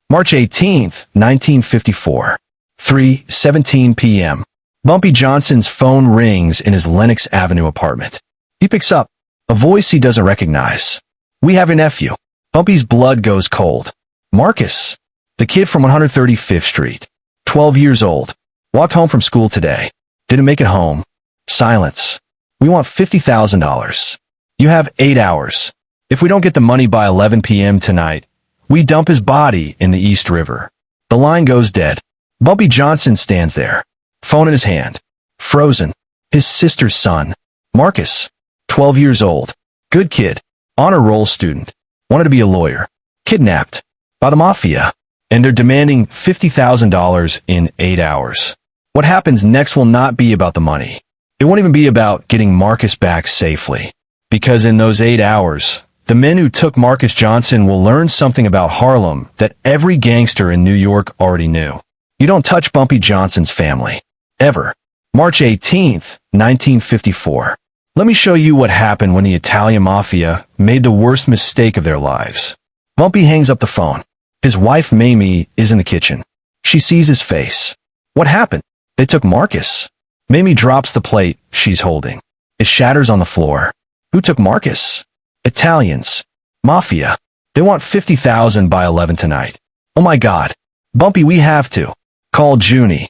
March 18th, 1954. 3:17 p.m. Bumpy Johnson's phone rings in his Lenox Avenue apartment. He picks up. A voice he doesn't recognize. "We have your nephew." Bumpy's blood goes cold. "Marcus, the kid from 135th Street. 12 years old. Walked home from school today. Didn't make it home." Silence. "We want $50,000. You have 8 hours. If we don't get the money by 11 p.m. tonight, we dump his body in the East River." The line goes dead. Bumpy Johnson stands there, phone in his hand, frozen. His sister's son, Marcus, 12 years old, good kid, honor roll student, wanted to be a lawyer, kidnapped by the Mafia, and they're demanding $50,000 in 8 hours. What happens next will not be about the money. It won't even be about getting Marcus back safely, because in those 8 hours, the men who took Marcus Johnson will learn something about Harlem that every gangster in New York already knew. You don't touch Bumpy Johnson's family. Ever. March 18th, 1954. Let me show you what happened when the Italian Mafia made the worst mistake of their lives. Bumpy hangs up the phone. His wife Mamie is in the kitchen. She sees his face. What happened? They took Marcus. Mamie drops the plate she's holding. It shatters on the floor. Who took Marcus? Italians. Mafia. They want $50,000 by 11 tonight. Oh my God. Bumpy, we have to. Call Junie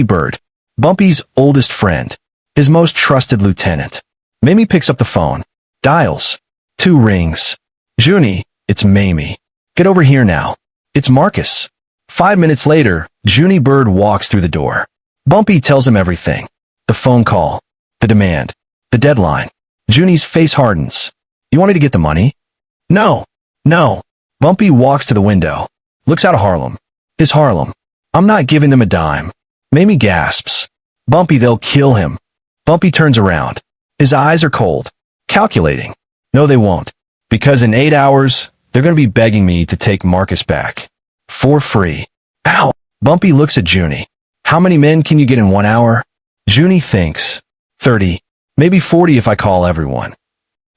Bird, Bumpy's oldest friend, his most trusted lieutenant. Mamie picks up the phone, dials. 2 rings. "Junie, it's Mamie. Get over here now. It's Marcus." 5 minutes later, Junie Bird walks through the door. Bumpy tells him everything. The phone call, the demand, the deadline. Junie's face hardens. "You want me to get the money?" No. Bumpy walks to the window, looks out of Harlem. His Harlem. "I'm not giving them a dime." Mamie gasps. "Bumpy, they'll kill him." Bumpy turns around. His eyes are cold, calculating. No, they won't. Because in 8 hours, they're going to be begging me to take Marcus back. For free. Ow! Bumpy looks at Junie. "How many men can you get in 1 hour?" Junie thinks. 30. Maybe 40 if I call everyone.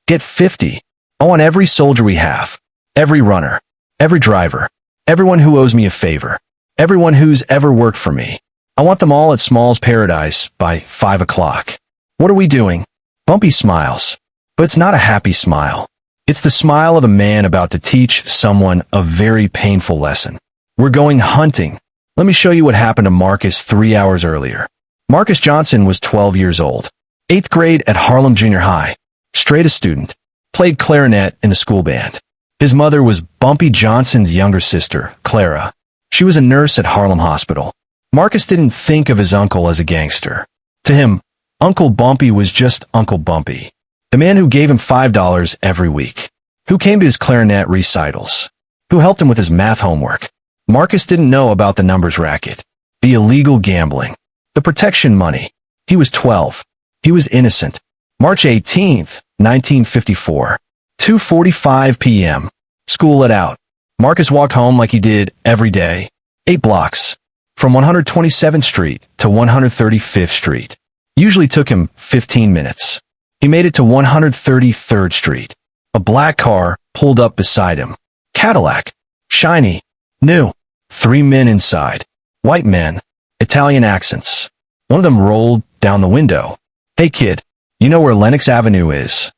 "Get 50. I want every soldier we have. Every runner. Every driver. Everyone who owes me a favor. Everyone who's ever worked for me. I want them all at Small's Paradise by 5 o'clock. What are we doing?" Bumpy smiles. But it's not a happy smile. It's the smile of a man about to teach someone a very painful lesson. "We're going hunting. Let me show you what happened to Marcus 3 hours earlier." Marcus Johnson was 12 years old. 8th grade at Harlem Junior High. Straight A student. Played clarinet in the school band. His mother was Bumpy Johnson's younger sister, Clara. She was a nurse at Harlem Hospital. Marcus didn't think of his uncle as a gangster. To him, Uncle Bumpy was just Uncle Bumpy, the man who gave him $5 every week, who came to his clarinet recitals, who helped him with his math homework. Marcus didn't know about the numbers racket, the illegal gambling, the protection money. He was 12. He was innocent. March 18th, 1954. 2:45 p.m. School let out. Marcus walked home like he did every day. 8 blocks. From 127th Street to 135th Street. Usually took him 15 minutes. He made it to 133rd Street. A black car pulled up beside him. Cadillac. Shiny. New. 3 men inside. White men. Italian accents. One of them rolled down the window. "Hey kid, you know where Lenox Avenue is?"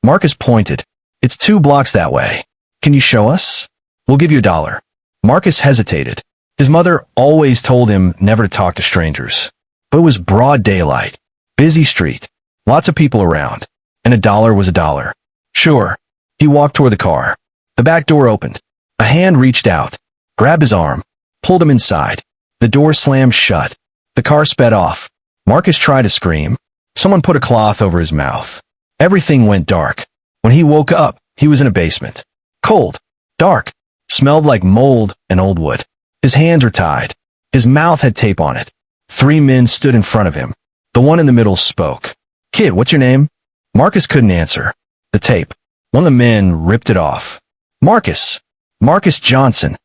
Marcus pointed. "It's 2 blocks that way. Can you show us? We'll give you $1. Marcus hesitated. His mother always told him never to talk to strangers. But it was broad daylight. Busy street. Lots of people around. And $1 was $1. Sure. He walked toward the car. The back door opened. A hand reached out, grabbed his arm, pulled him inside. The door slammed shut. The car sped off. Marcus tried to scream. Someone put a cloth over his mouth. Everything went dark. When he woke up, he was in a basement. Cold. Dark. Smelled like mold and old wood. His hands were tied. His mouth had tape on it. 3 men stood in front of him. The one in the middle spoke. "Kid, what's your name?" Marcus couldn't answer. The tape. One of the men ripped it off. "Marcus. Marcus Johnson."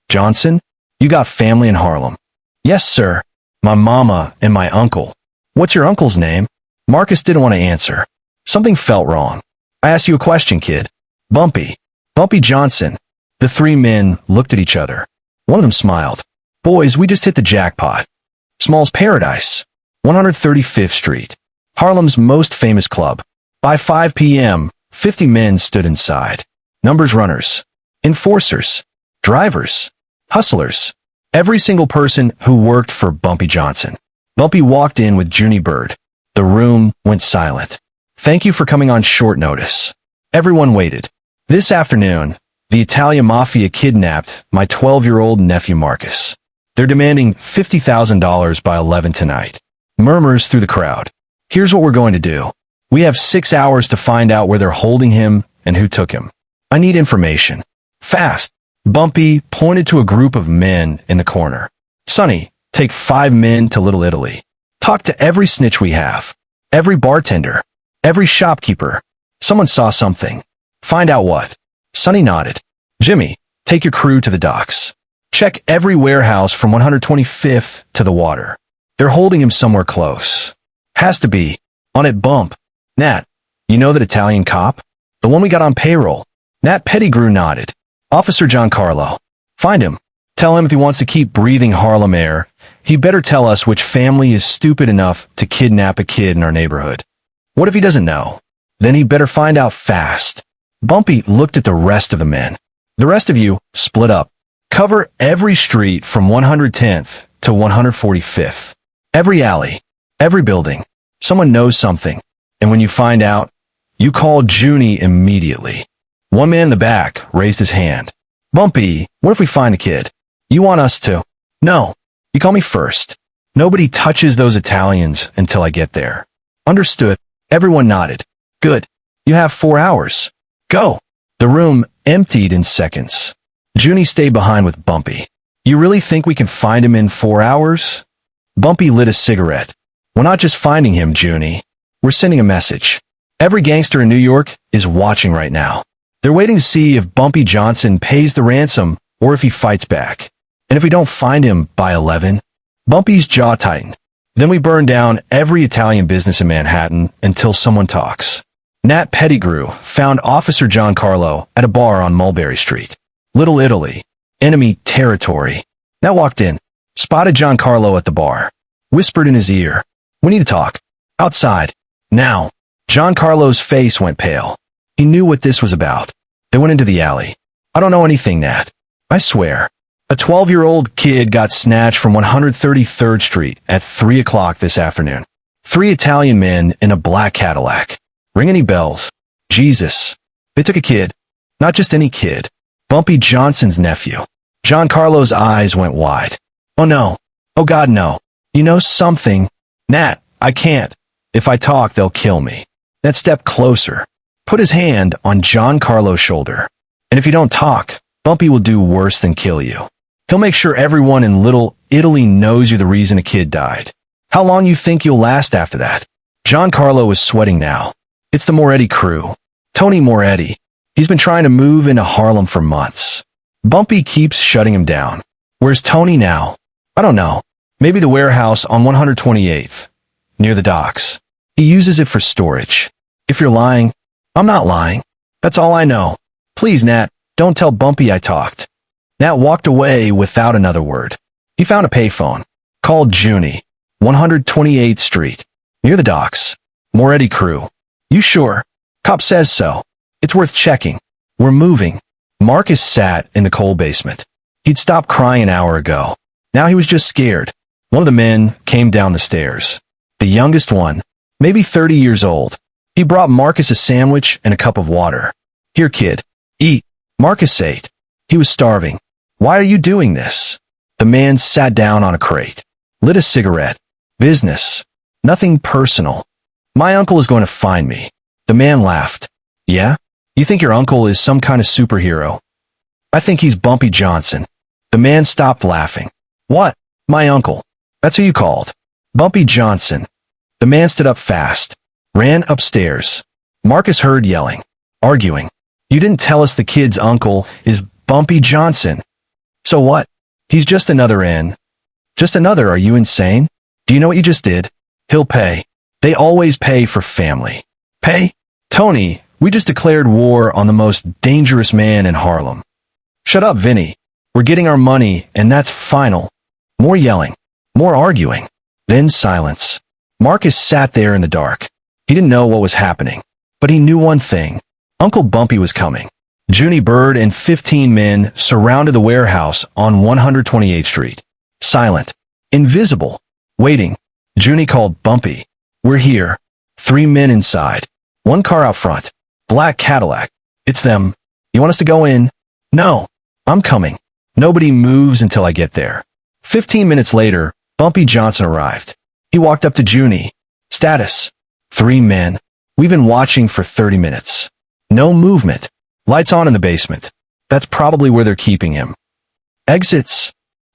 "Johnson? You got family in Harlem?" "Yes, sir. My mama and my uncle." "What's your uncle's name?" Marcus didn't want to answer. Something felt wrong. "I asked you a question, kid." "Bumpy. Bumpy Johnson." The 3 men looked at each other. One of them smiled. Boys, we just hit the jackpot. Small's Paradise, 135th Street, Harlem's most famous club. By 5 p.m., 50 men stood inside. Numbers runners, enforcers, drivers, hustlers, every single person who worked for Bumpy Johnson. Bumpy walked in with Junie Bird. The room went silent. Thank you for coming on short notice. Everyone waited. This afternoon, the Italian Mafia kidnapped my 12-year-old nephew Marcus. They're demanding $50,000 by 11 tonight. Murmurs through the crowd. Here's what we're going to do. We have 6 hours to find out where they're holding him and who took him. I need information. Fast. Bumpy pointed to a group of men in the corner. Sonny, take 5 men to Little Italy. Talk to every snitch we have. Every bartender. Every shopkeeper. Someone saw something. Find out what. Sonny nodded. Jimmy, take your crew to the docks. Check every warehouse from 125th to the water. They're holding him somewhere close. Has to be. On it, Bump. Nat, you know that Italian cop? The one we got on payroll. Nat Pettigrew nodded. Officer Giancarlo. Find him. Tell him if he wants to keep breathing Harlem air, he better tell us which family is stupid enough to kidnap a kid in our neighborhood. What if he doesn't know? Then he better find out fast. Bumpy looked at the rest of the men. The rest of you, split up. Cover every street from 110th to 145th. Every alley. Every building. Someone knows something. And when you find out, you call Junie immediately. One man in the back raised his hand. Bumpy, what if we find the kid? You want us to? No. You call me first. Nobody touches those Italians until I get there. Understood. Everyone nodded. Good. You have 4 hours. Go. The room emptied in seconds. Junie stayed behind with Bumpy. You really think we can find him in 4 hours? Bumpy lit a cigarette. We're not just finding him, Junie. We're sending a message. Every gangster in New York is watching right now. They're waiting to see if Bumpy Johnson pays the ransom or if he fights back. And if we don't find him by 11, Bumpy's jaw tightened. Then we burn down every Italian business in Manhattan until someone talks. Nat Pettigrew found Officer Giancarlo at a bar on Mulberry Street. Little Italy. Enemy territory. Nat walked in, spotted Giancarlo at the bar, whispered in his ear. We need to talk. Outside. Now. Giancarlo's face went pale. He knew what this was about. They went into the alley. I don't know anything, Nat. I swear. A 12-year-old kid got snatched from 133rd Street at 3 o'clock this afternoon. 3 Italian men in a black Cadillac. Ring any bells? Jesus. They took a kid. Not just any kid. Bumpy Johnson's nephew. Giancarlo's eyes went wide. Oh no. Oh God, no. You know something? Nat, I can't. If I talk, they'll kill me. Nat stepped closer. Put his hand on Giancarlo's shoulder. And if you don't talk, Bumpy will do worse than kill you. He'll make sure everyone in Little Italy knows you're the reason a kid died. How long you think you'll last after that? Giancarlo was sweating now. It's the Moretti crew. Tony Moretti. He's been trying to move into Harlem for months. Bumpy keeps shutting him down. Where's Tony now? I don't know. Maybe the warehouse on 128th. Near the docks. He uses it for storage. If you're lying, I'm not lying. That's all I know. Please, Nat, don't tell Bumpy I talked. Nat walked away without another word. He found a payphone. Called Junie. 128th Street. Near the docks. Moretti crew. You sure? Cop says so. It's worth checking. We're moving. Marcus sat in the coal basement. He'd stopped crying an hour ago. Now he was just scared. One of the men came down the stairs. The youngest one, maybe 30 years old. He brought Marcus a sandwich and a cup of water. Here, kid. Eat. Marcus ate. He was starving. Why are you doing this? The man sat down on a crate. Lit a cigarette. Business. Nothing personal. My uncle is going to find me. The man laughed. Yeah? You think your uncle is some kind of superhero? I think he's Bumpy Johnson. The man stopped laughing. What? My uncle. That's who you called. Bumpy Johnson. The man stood up fast. Ran upstairs. Marcus heard yelling. Arguing. You didn't tell us the kid's uncle is Bumpy Johnson. So what? He's just another N. Just another, are you insane? Do you know what you just did? He'll pay. They always pay for family. Pay? Tony, we just declared war on the most dangerous man in Harlem. Shut up, Vinny. We're getting our money, and that's final. More yelling. More arguing. Then silence. Marcus sat there in the dark. He didn't know what was happening, but he knew one thing. Uncle Bumpy was coming. Junie Bird and 15 men surrounded the warehouse on 128th Street. Silent. Invisible. Waiting. Junie called Bumpy. We're here. 3 men inside. 1 car out front. Black Cadillac. It's them. You want us to go in? No. I'm coming. Nobody moves until I get there. 15 minutes later, Bumpy Johnson arrived. He walked up to Junie. Status. 3 men. We've been watching for 30 minutes. No movement. Lights on in the basement. That's probably where they're keeping him. Exits.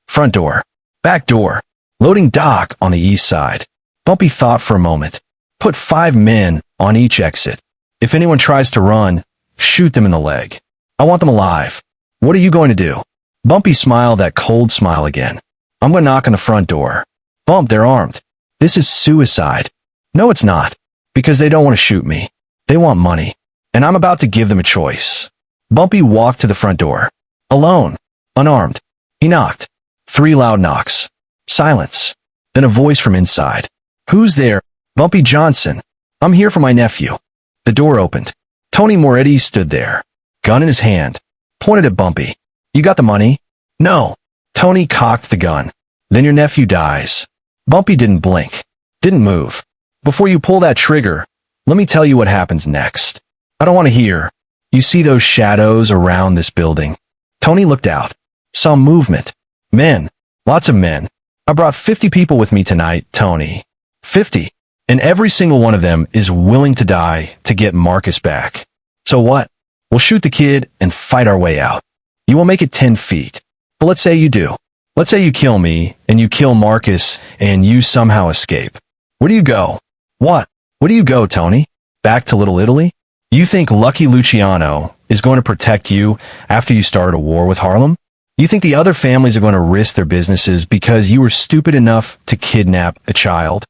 Front door. Back door. Loading dock on the east side. Bumpy thought for a moment. Put 5 men on each exit. If anyone tries to run, shoot them in the leg. I want them alive. What are you going to do? Bumpy smiled that cold smile again. I'm going to knock on the front door. Bump, they're armed. This is suicide. No, it's not. Because they don't want to shoot me. They want money. And I'm about to give them a choice. Bumpy walked to the front door. Alone. Unarmed. He knocked. 3 loud knocks. Silence. Then a voice from inside. Who's there? Bumpy Johnson. I'm here for my nephew. The door opened. Tony Moretti stood there. Gun in his hand. Pointed at Bumpy. You got the money? No. Tony cocked the gun. Then your nephew dies. Bumpy didn't blink. Didn't move. Before you pull that trigger, let me tell you what happens next. I don't want to hear. You see those shadows around this building? Tony looked out. Saw movement. Men. Lots of men. I brought 50 people with me tonight, Tony. 50. And every single one of them is willing to die to get Marcus back. So what? We'll shoot the kid and fight our way out. You will make it 10 feet. But let's say you do. Let's say you kill me, and you kill Marcus, and you somehow escape. Where do you go? What? Where do you go, Tony? Back to Little Italy? You think Lucky Luciano is going to protect you after you start a war with Harlem? You think the other families are going to risk their businesses because you were stupid enough to kidnap a child?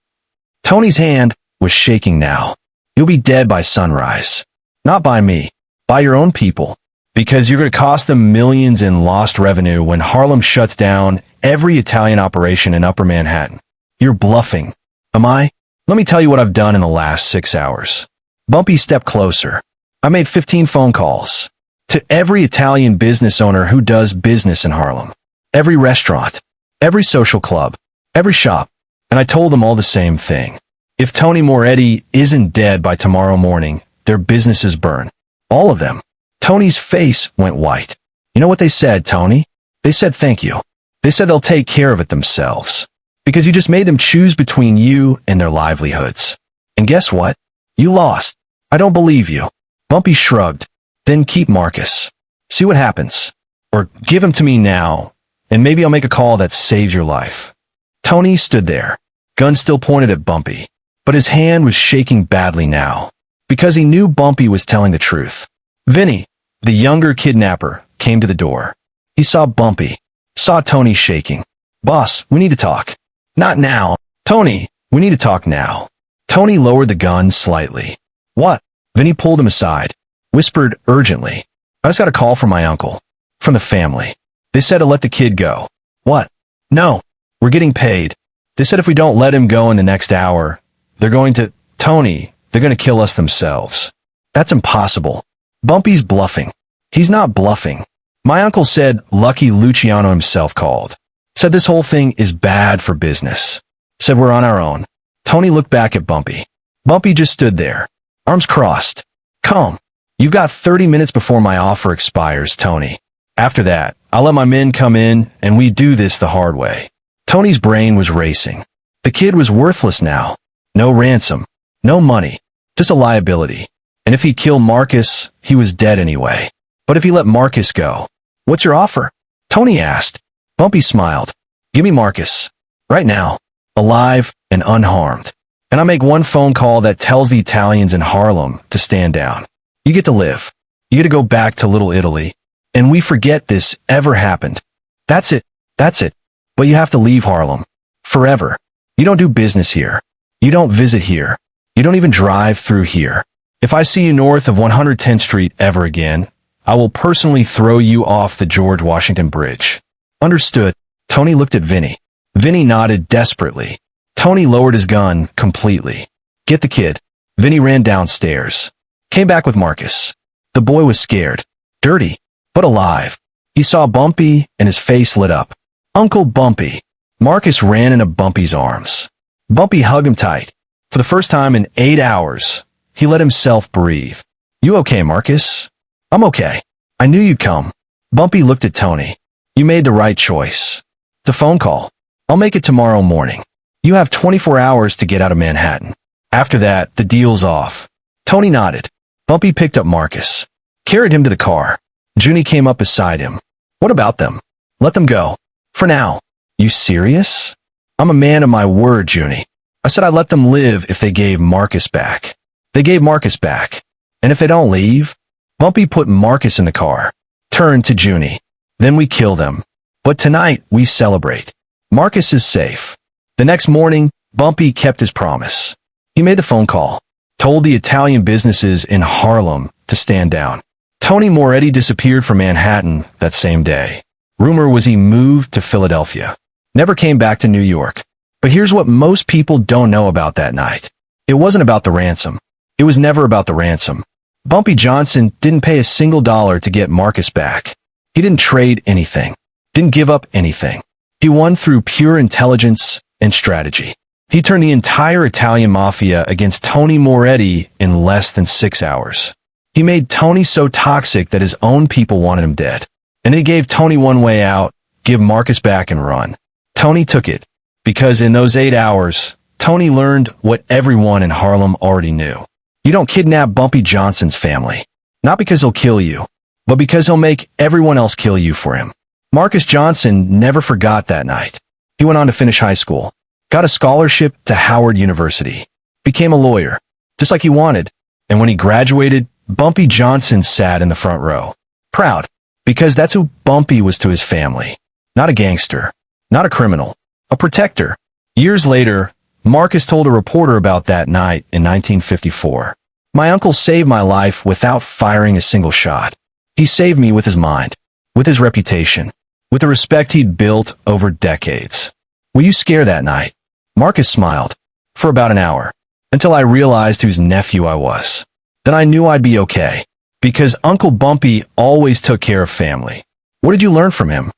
Tony's hand was shaking now. You'll be dead by sunrise. Not by me. By your own people. Because you're going to cost them millions in lost revenue when Harlem shuts down every Italian operation in Upper Manhattan. You're bluffing. Am I? Let me tell you what I've done in the last 6 hours. Bumpy stepped closer. I made 15 phone calls. To every Italian business owner who does business in Harlem. Every restaurant. Every social club. Every shop. And I told them all the same thing. If Tony Moretti isn't dead by tomorrow morning, their businesses burn. All of them. Tony's face went white. You know what they said, Tony? They said thank you. They said they'll take care of it themselves. Because you just made them choose between you and their livelihoods. And guess what? You lost. I don't believe you. Bumpy shrugged. Then keep Marcus. See what happens. Or give him to me now, and maybe I'll make a call that saves your life. Tony stood there, gun still pointed at Bumpy, but his hand was shaking badly now, because he knew Bumpy was telling the truth. Vinny, the younger kidnapper, came to the door. He saw Bumpy, saw Tony shaking. Boss, we need to talk. Not now. Tony, we need to talk now. Tony lowered the gun slightly. What? Vinny pulled him aside, whispered urgently. I just got a call from my uncle. From the family. They said to let the kid go. What? No. We're getting paid. They said if we don't let him go in the next hour, they're going to... Tony, they're going to kill us themselves. That's impossible. Bumpy's bluffing. He's not bluffing. My uncle said Lucky Luciano himself called. Said this whole thing is bad for business. Said we're on our own. Tony looked back at Bumpy. Bumpy just stood there. Arms crossed. Come. You've got 30 minutes before my offer expires, Tony. After that, I'll let my men come in and we do this the hard way. Tony's brain was racing. The kid was worthless now. No ransom. No money. Just a liability. And if he killed Marcus, he was dead anyway. But if he let Marcus go, what's your offer? Tony asked. Bumpy smiled. Give me Marcus. Right now. Alive and unharmed. And I make one phone call that tells the Italians in Harlem to stand down. You get to live. You get to go back to Little Italy. And we forget this ever happened. That's it. That's it. But you have to leave Harlem. Forever. You don't do business here. You don't visit here. You don't even drive through here. If I see you north of 110th Street ever again, I will personally throw you off the George Washington Bridge. Understood. Tony looked at Vinny. Vinny nodded desperately. Tony lowered his gun completely. Get the kid. Vinny ran downstairs. Came back with Marcus. The boy was scared. Dirty, but alive. He saw Bumpy and his face lit up. Uncle Bumpy. Marcus ran into Bumpy's arms. Bumpy hugged him tight. For the first time in 8 hours, he let himself breathe. You okay, Marcus? I'm okay. I knew you'd come. Bumpy looked at Tony. You made the right choice. The phone call. I'll make it tomorrow morning. You have 24 hours to get out of Manhattan. After that, the deal's off. Tony nodded. Bumpy picked up Marcus. Carried him to the car. Junie came up beside him. What about them? Let them go. For now. You serious? I'm a man of my word, Junie. I said I'd let them live if they gave Marcus back. They gave Marcus back. And if they don't leave? Bumpy put Marcus in the car. Turned to Junie. Then we kill them. But tonight, we celebrate. Marcus is safe. The next morning, Bumpy kept his promise. He made the phone call. Told the Italian businesses in Harlem to stand down. Tony Moretti disappeared from Manhattan that same day. Rumor was he moved to Philadelphia. Never came back to New York. But here's what most people don't know about that night. It wasn't about the ransom. It was never about the ransom. Bumpy Johnson didn't pay a single dollar to get Marcus back. He didn't trade anything. Didn't give up anything. He won through pure intelligence and strategy. He turned the entire Italian Mafia against Tony Moretti in less than 6 hours. He made Tony so toxic that his own people wanted him dead. And he gave Tony one way out, give Marcus back and run. Tony took it. Because in those 8 hours, Tony learned what everyone in Harlem already knew. You don't kidnap Bumpy Johnson's family. Not because he'll kill you, but because he'll make everyone else kill you for him. Marcus Johnson never forgot that night. He went on to finish high school, got a scholarship to Howard University, became a lawyer, just like he wanted. And when he graduated, Bumpy Johnson sat in the front row. Proud, because that's who Bumpy was to his family. Not a gangster, not a criminal, a protector. Years later, Marcus told a reporter about that night in 1954. My uncle saved my life without firing a single shot. He saved me with his mind, with his reputation, with the respect he'd built over decades. Were you scared that night? Marcus smiled. For about an hour. Until I realized whose nephew I was. Then I knew I'd be okay. Because Uncle Bumpy always took care of family. What did you learn from him?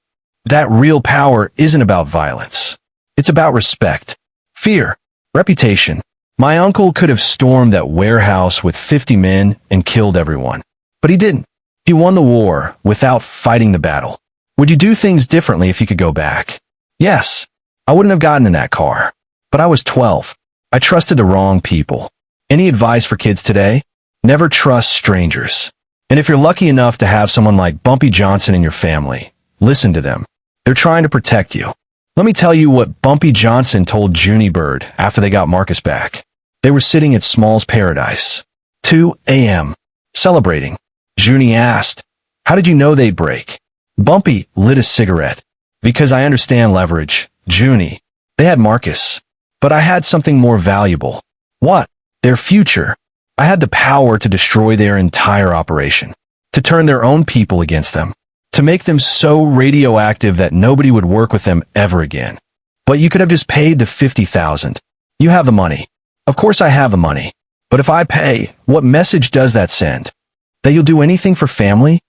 That real power isn't about violence. It's about respect. Fear. Reputation. My uncle could have stormed that warehouse with 50 men and killed everyone. But he didn't. He won the war without fighting the battle. Would you do things differently if you could go back? Yes. I wouldn't have gotten in that car. But I was 12. I trusted the wrong people. Any advice for kids today? Never trust strangers. And if you're lucky enough to have someone like Bumpy Johnson in your family, listen to them. They're trying to protect you. Let me tell you what Bumpy Johnson told Junie Bird after they got Marcus back. They were sitting at Small's Paradise. 2 a.m. Celebrating. Junie asked, how did you know they'd break? Bumpy lit a cigarette. Because I understand leverage, Junie. They had Marcus. But I had something more valuable. What? Their future. I had the power to destroy their entire operation. To turn their own people against them. To make them so radioactive that nobody would work with them ever again. But you could have just paid the $50,000. You have the money. Of course I have the money. But if I pay, what message does that send? That you'll do anything for family?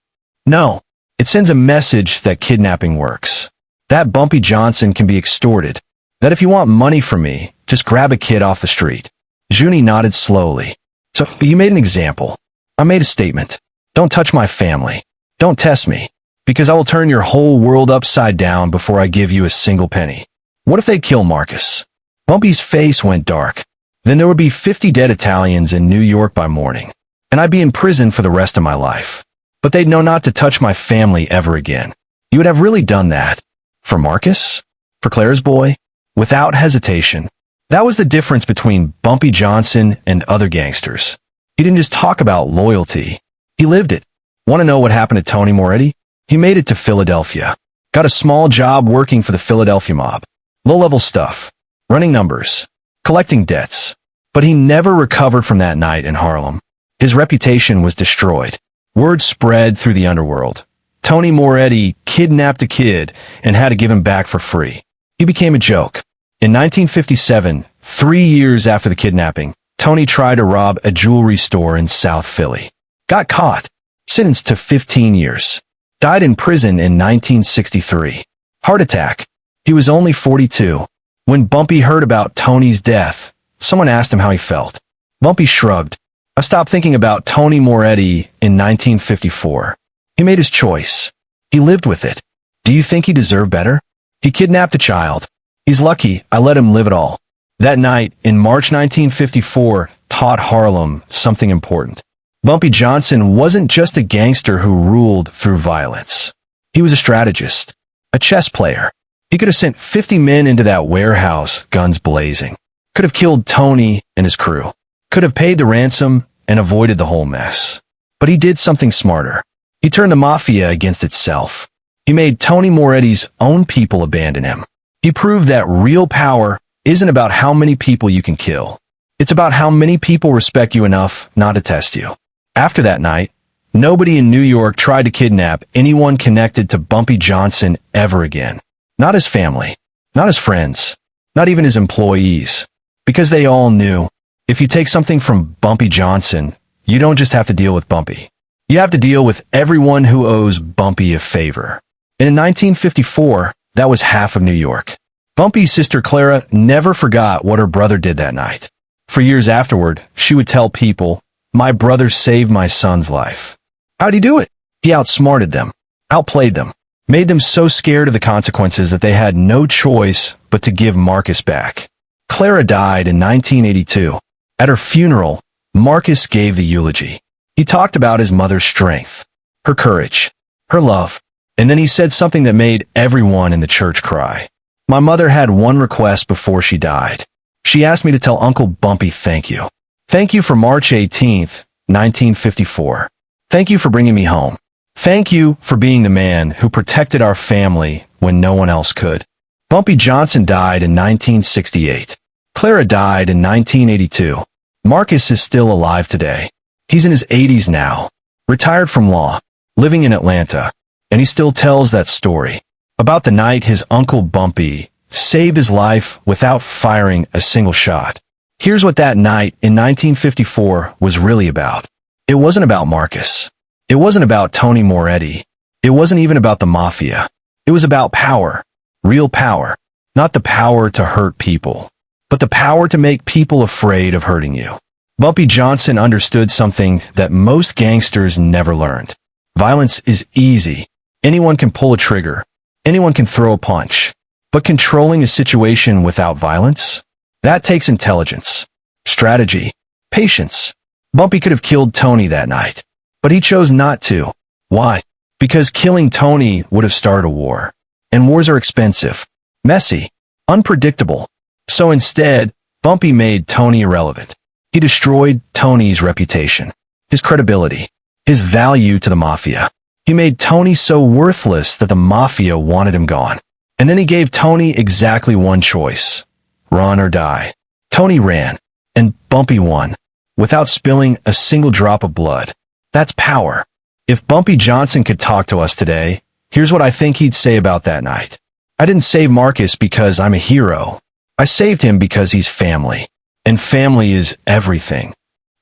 No. It sends a message that kidnapping works. That Bumpy Johnson can be extorted. That if you want money from me, just grab a kid off the street. Junie nodded slowly. So you made an example. I made a statement. Don't touch my family. Don't test me. Because I will turn your whole world upside down before I give you a single penny. What if they kill Marcus? Bumpy's face went dark. Then there would be 50 dead Italians in New York by morning. And I'd be in prison for the rest of my life. But they'd know not to touch my family ever again. You would have really done that. For Marcus? For Clara's boy? Without hesitation. That was the difference between Bumpy Johnson and other gangsters. He didn't just talk about loyalty. He lived it. Want to know what happened to Tony Moretti? He made it to Philadelphia. Got a small job working for the Philadelphia mob. Low-level stuff. Running numbers. Collecting debts. But he never recovered from that night in Harlem. His reputation was destroyed. Word spread through the underworld. Tony Moretti kidnapped a kid and had to give him back for free. He became a joke. In 1957, 3 years after the kidnapping, Tony tried to rob a jewelry store in South Philly. Got caught. Sentenced to 15 years. Died in prison in 1963. Heart attack. He was only 42. When Bumpy heard about Tony's death, someone asked him how he felt. Bumpy shrugged. I stopped thinking about Tony Moretti in 1954. He made his choice. He lived with it. Do you think he deserved better? He kidnapped a child. He's lucky I let him live it all. That night, in March 1954, taught Harlem something important. Bumpy Johnson wasn't just a gangster who ruled through violence. He was a strategist, a chess player. He could have sent 50 men into that warehouse, guns blazing. Could have killed Tony and his crew. Could have paid the ransom and avoided the whole mess. But he did something smarter. He turned the mafia against itself. He made Tony Moretti's own people abandon him. He proved that real power isn't about how many people you can kill. It's about how many people respect you enough not to test you. After that night, nobody in New York tried to kidnap anyone connected to Bumpy Johnson ever again. Not his family, not his friends, not even his employees. Because they all knew, if you take something from Bumpy Johnson, you don't just have to deal with Bumpy. You have to deal with everyone who owes Bumpy a favor. And in 1954, that was half of New York. Bumpy's sister Clara never forgot what her brother did that night. For years afterward, she would tell people, "My brother saved my son's life." How'd he do it? He outsmarted them, outplayed them, made them so scared of the consequences that they had no choice but to give Marcus back. Clara died in 1982. At her funeral, Marcus gave the eulogy. He talked about his mother's strength, her courage, her love, and then he said something that made everyone in the church cry. "My mother had one request before she died. She asked me to tell Uncle Bumpy thank you. Thank you for March 18th, 1954. Thank you for bringing me home. Thank you for being the man who protected our family when no one else could." Bumpy Johnson died in 1968. Clara died in 1982. Marcus is still alive today. He's in his 80s now, retired from law, living in Atlanta, and he still tells that story about the night his Uncle Bumpy saved his life without firing a single shot. Here's what that night in 1954 was really about. It wasn't about Marcus. It wasn't about Tony Moretti. It wasn't even about the mafia. It was about power, real power, not the power to hurt people, but the power to make people afraid of hurting you. Bumpy Johnson understood something that most gangsters never learned. Violence is easy. Anyone can pull a trigger. Anyone can throw a punch. But controlling a situation without violence? That takes intelligence, strategy, patience. Bumpy could have killed Tony that night, but he chose not to. Why? Because killing Tony would have started a war. And wars are expensive, messy, unpredictable. So instead, Bumpy made Tony irrelevant. He destroyed Tony's reputation, his credibility, his value to the mafia. He made Tony so worthless that the mafia wanted him gone. And then he gave Tony exactly one choice: run or die. Tony ran, and Bumpy won, without spilling a single drop of blood. That's power. If Bumpy Johnson could talk to us today, here's what I think he'd say about that night. "I didn't save Marcus because I'm a hero. I saved him because he's family. And family is everything.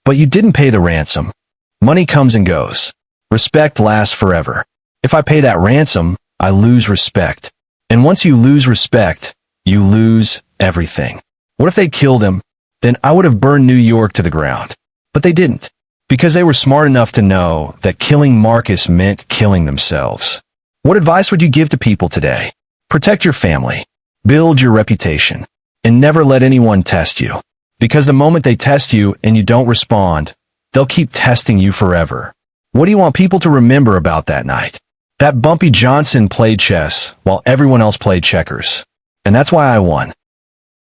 But you didn't pay the ransom. Money comes and goes. Respect lasts forever. If I pay that ransom, I lose respect. And once you lose respect, you lose everything." What if they killed him? Then I would have burned New York to the ground. But they didn't, because they were smart enough to know that killing Marcus meant killing themselves. What advice would you give to people today? Protect your family, build your reputation, and never let anyone test you. Because the moment they test you and you don't respond, they'll keep testing you forever. What do you want people to remember about that night? That Bumpy Johnson played chess while everyone else played checkers. And that's why I won.